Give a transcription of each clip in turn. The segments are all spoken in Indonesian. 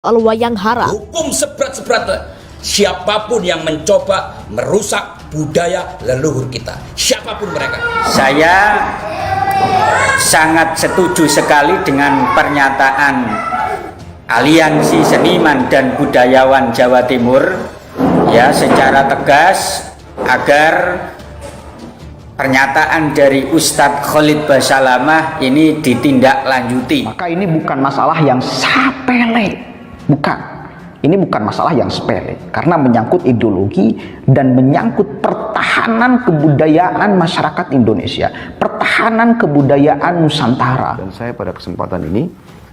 wayang haram. Hukum seberat-seberatnya siapapun yang mencoba merusak budaya leluhur kita, siapapun mereka. Saya sangat setuju sekali dengan pernyataan Aliansi Seniman dan Budayawan Jawa Timur ya secara tegas agar pernyataan dari Ustadz Khalid Basalamah ini ditindaklanjuti. Maka ini bukan masalah yang sepele. Bukan. Ini bukan masalah yang sepele karena menyangkut ideologi dan menyangkut pertahanan kebudayaan masyarakat Indonesia, pertahanan kebudayaan Nusantara. Dan saya pada kesempatan ini,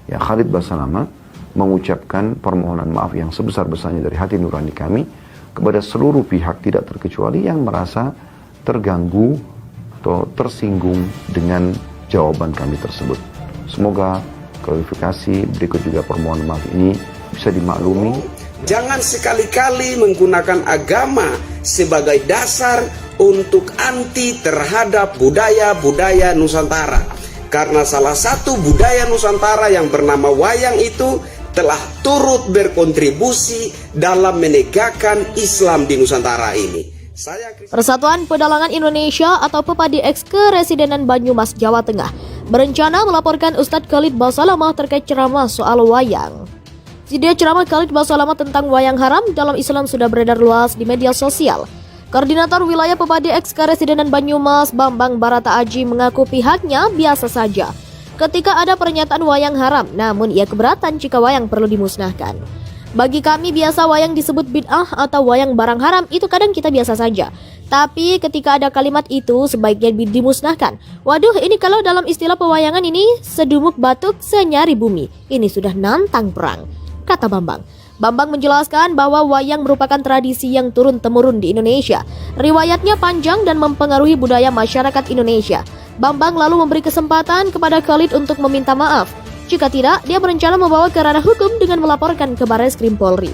ya Khalid Basalamah mengucapkan permohonan maaf yang sebesar-besarnya dari hati nurani kami kepada seluruh pihak tidak terkecuali yang merasa terganggu atau tersinggung dengan jawaban kami tersebut. Semoga klarifikasi berikut juga permohonan maaf ini bisa dimaklumi. Jangan sekali-kali menggunakan agama sebagai dasar untuk anti terhadap budaya-budaya Nusantara. Karena salah satu budaya Nusantara yang bernama wayang itu telah turut berkontribusi dalam menegakkan Islam di Nusantara ini. Persatuan Pedalangan Indonesia atau PPADX Keresidenan Banyumas, Jawa Tengah berencana melaporkan Ustadz Khalid Basalamah terkait ceramah soal wayang. Video ceramah Khalid Basalamah tentang wayang haram dalam Islam sudah beredar luas di media sosial. Koordinator wilayah PPADX Keresidenan Banyumas, Bambang Barata Aji, mengaku pihaknya biasa saja ketika ada pernyataan wayang haram, namun ia keberatan jika wayang perlu dimusnahkan. Bagi kami biasa wayang disebut bid'ah atau wayang barang haram itu kadang kita biasa saja. Tapi ketika ada kalimat itu sebaiknya dimusnahkan. Waduh, ini kalau dalam istilah pewayangan ini sedumuk batuk senyari bumi. Ini sudah nantang perang, kata Bambang. Bambang menjelaskan bahwa wayang merupakan tradisi yang turun-temurun di Indonesia. Riwayatnya panjang dan mempengaruhi budaya masyarakat Indonesia. Bambang lalu memberi kesempatan kepada Khalid untuk meminta maaf. Jika tidak, dia berencana membawa ke ranah hukum dengan melaporkan ke Barreskrim Polri.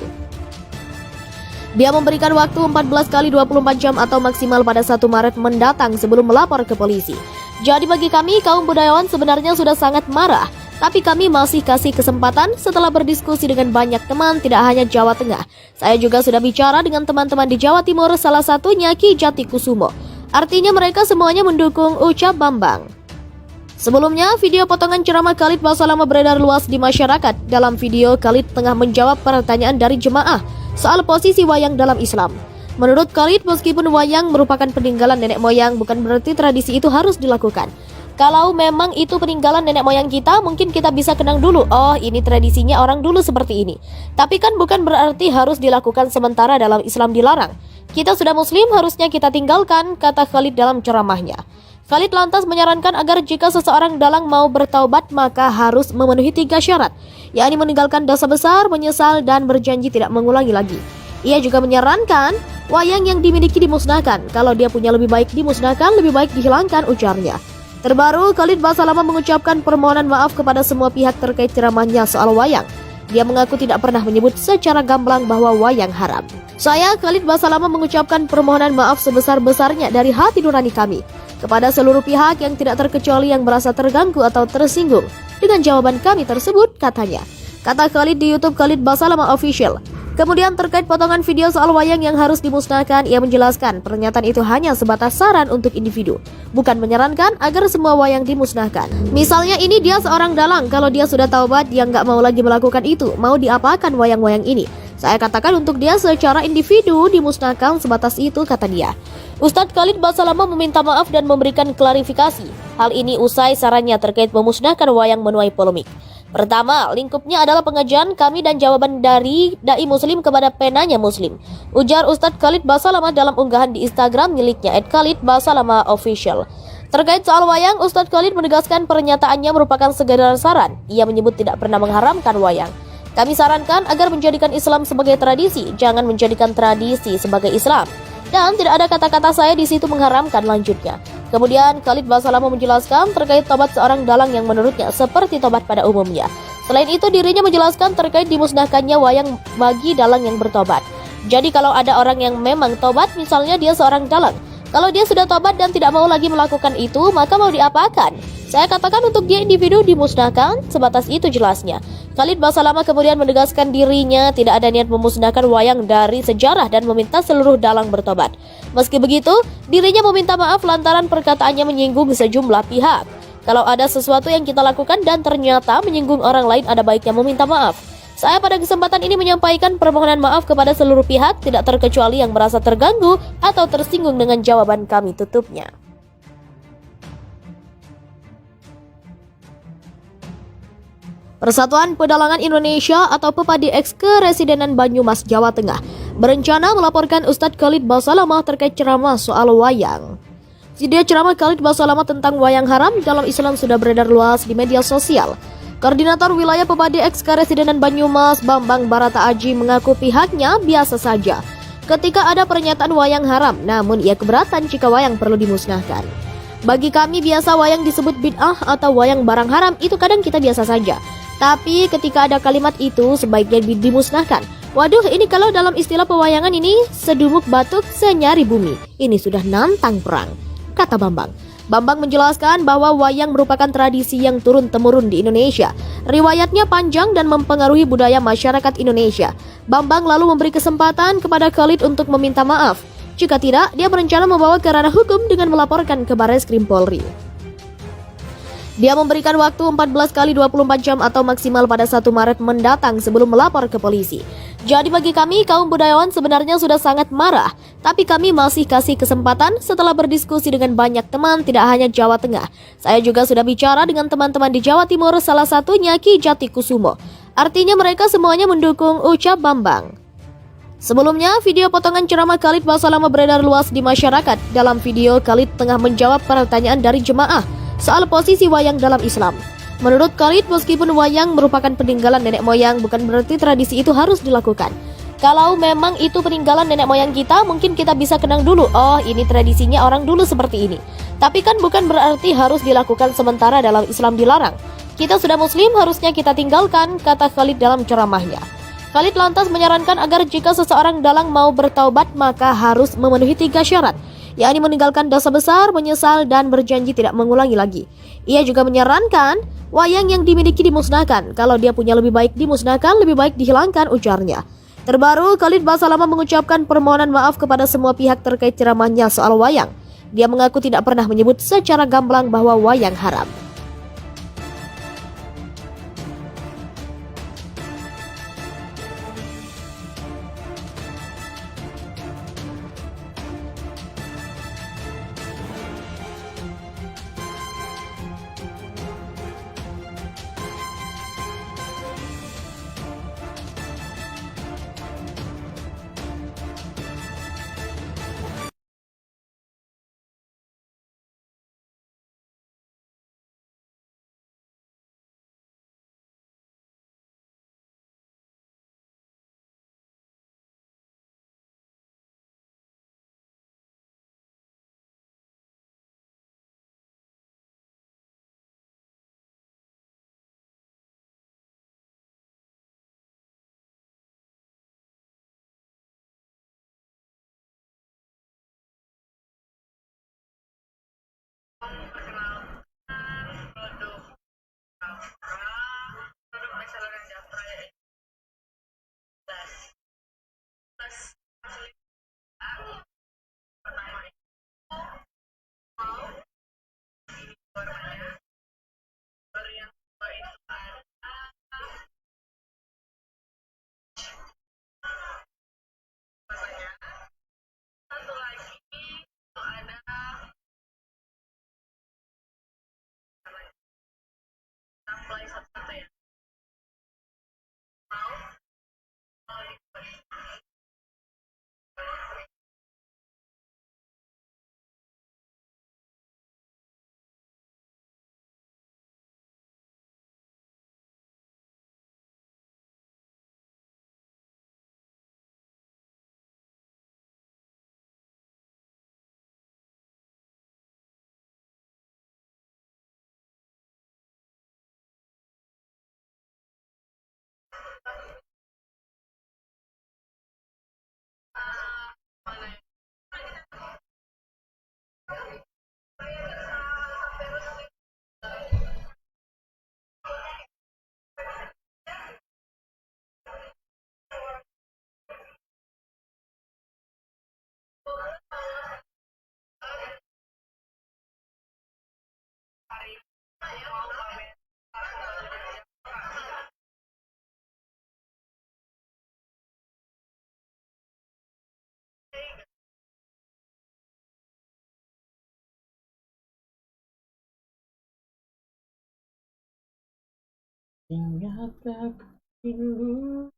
Dia memberikan waktu 14 kali 24 jam atau maksimal pada 1 Maret mendatang sebelum melapor ke polisi. Jadi bagi kami, kaum budayawan sebenarnya sudah sangat marah. Tapi kami masih kasih kesempatan setelah berdiskusi dengan banyak teman, tidak hanya Jawa Tengah. Saya juga sudah bicara dengan teman-teman di Jawa Timur, salah satunya Ki Jati Kusumo. Artinya mereka semuanya mendukung, ucap Bambang. Sebelumnya, video potongan ceramah Khalid Basalamah beredar luas di masyarakat. Dalam video, Khalid tengah menjawab pertanyaan dari jemaah soal posisi wayang dalam Islam. Menurut Khalid, meskipun wayang merupakan peninggalan nenek moyang, bukan berarti tradisi itu harus dilakukan. Kalau memang itu peninggalan nenek moyang kita, mungkin kita bisa kenang dulu, oh ini tradisinya orang dulu seperti ini. Tapi kan bukan berarti harus dilakukan sementara dalam Islam dilarang. Kita sudah muslim, harusnya kita tinggalkan, kata Khalid dalam ceramahnya. Khalid lantas menyarankan agar jika seseorang dalang mau bertaubat maka harus memenuhi 3 syarat, yakni meninggalkan dosa besar, menyesal, dan berjanji tidak mengulangi lagi. Ia juga menyarankan wayang yang dimiliki dimusnahkan. Kalau dia punya lebih baik dimusnahkan, lebih baik dihilangkan, ujarnya. Terbaru, Khalid Basalamah mengucapkan permohonan maaf kepada semua pihak terkait ceramahnya soal wayang. Dia mengaku tidak pernah menyebut secara gamblang bahwa wayang haram. Saya, Khalid Basalamah, mengucapkan permohonan maaf sebesar-besarnya dari hati nurani kami kepada seluruh pihak yang tidak terkecuali yang merasa terganggu atau tersinggung dengan jawaban kami tersebut, katanya. Kata Khalid di YouTube Khalid Basalamah Official. Kemudian terkait potongan video soal wayang yang harus dimusnahkan, ia menjelaskan pernyataan itu hanya sebatas saran untuk individu, bukan menyarankan agar semua wayang dimusnahkan. Misalnya ini dia seorang dalang, kalau dia sudah taubat, dia nggak mau lagi melakukan itu, mau diapakan wayang-wayang ini? Saya katakan untuk dia secara individu dimusnahkan sebatas itu, kata dia. Ustadz Khalid Basalamah meminta maaf dan memberikan klarifikasi. Hal ini usai sarannya terkait memusnahkan wayang menuai polemik. Pertama, lingkupnya adalah pengajian kami dan jawaban dari dai muslim kepada penanya muslim, ujar Ustadz Khalid Basalamah dalam unggahan di Instagram miliknya @KhalidBasalamahOfficial. Terkait soal wayang, Ustadz Khalid menegaskan pernyataannya merupakan sekedar saran. Ia menyebut tidak pernah mengharamkan wayang. Kami sarankan agar menjadikan Islam sebagai tradisi, jangan menjadikan tradisi sebagai Islam. Dan tidak ada kata-kata saya di situ mengharamkan, lanjutnya. Kemudian Khalid Basalamah menjelaskan terkait tobat seorang dalang yang menurutnya seperti tobat pada umumnya. Selain itu dirinya menjelaskan terkait dimusnahkannya wayang bagi dalang yang bertobat. Jadi kalau ada orang yang memang tobat, misalnya dia seorang dalang, kalau dia sudah tobat dan tidak mau lagi melakukan itu, maka mau diapakan? Saya katakan untuk dia individu dimusnahkan, sebatas itu jelasnya. Khalid Basalamah kemudian menegaskan dirinya tidak ada niat memusnahkan wayang dari sejarah dan meminta seluruh dalang bertobat. Meski begitu, dirinya meminta maaf lantaran perkataannya menyinggung sejumlah pihak. Kalau ada sesuatu yang kita lakukan dan ternyata menyinggung orang lain, ada baiknya meminta maaf. Saya pada kesempatan ini menyampaikan permohonan maaf kepada seluruh pihak, tidak terkecuali yang merasa terganggu atau tersinggung dengan jawaban kami, tutupnya. Persatuan Pedalangan Indonesia atau Pepadi Eks Keresidenan Banyumas, Jawa Tengah berencana melaporkan Ustadz Khalid Basalamah terkait ceramah soal wayang. Video ceramah Khalid Basalamah tentang wayang haram dalam Islam sudah beredar luas di media sosial. Koordinator Wilayah Pepadi Eks Keresidenan Banyumas, Bambang Barata Aji, mengaku pihaknya biasa saja ketika ada pernyataan wayang haram, namun ia keberatan jika wayang perlu dimusnahkan. Bagi kami biasa wayang disebut bid'ah atau wayang barang haram itu kadang kita biasa saja. Tapi ketika ada kalimat itu sebaiknya dimusnahkan. Waduh, ini kalau dalam istilah pewayangan ini sedumuk batuk senyari bumi. Ini sudah nantang perang, kata Bambang. Bambang menjelaskan bahwa wayang merupakan tradisi yang turun-temurun di Indonesia. Riwayatnya panjang dan mempengaruhi budaya masyarakat Indonesia. Bambang lalu memberi kesempatan kepada Khalid untuk meminta maaf. Jika tidak, dia berencana membawa ke ranah hukum dengan melaporkan ke Barreskrim Polri. Dia memberikan waktu 14 kali 24 jam atau maksimal pada 1 Maret mendatang sebelum melapor ke polisi. Jadi bagi kami, kaum budayawan sebenarnya sudah sangat marah, tapi kami masih kasih kesempatan setelah berdiskusi dengan banyak teman, tidak hanya Jawa Tengah. Saya juga sudah bicara dengan teman-teman di Jawa Timur, salah satunya Ki Jati Kusumo. Artinya mereka semuanya mendukung, ucap Bambang. Sebelumnya, video potongan ceramah Khalid Basalamah beredar luas di masyarakat. Dalam video, Khalid tengah menjawab pertanyaan dari jemaah soal posisi wayang dalam Islam. Menurut Khalid, meskipun wayang merupakan peninggalan nenek moyang, bukan berarti tradisi itu harus dilakukan. Kalau memang itu peninggalan nenek moyang kita, mungkin kita bisa kenang dulu, oh ini tradisinya orang dulu seperti ini. Tapi kan bukan berarti harus dilakukan sementara dalam Islam dilarang. Kita sudah muslim, harusnya kita tinggalkan, kata Khalid dalam ceramahnya. Khalid lantas menyarankan agar jika seseorang dalang mau bertaubat, maka harus memenuhi 3 syarat, yakni meninggalkan dosa besar, menyesal, dan berjanji tidak mengulangi lagi. Ia juga menyarankan wayang yang dimiliki dimusnahkan. Kalau dia punya lebih baik dimusnahkan, lebih baik dihilangkan, ujarnya. Terbaru, Khalid Basalamah mengucapkan permohonan maaf kepada semua pihak terkait ceramahnya soal wayang. Dia mengaku tidak pernah menyebut secara gamblang bahwa wayang haram. Ingatkah rindu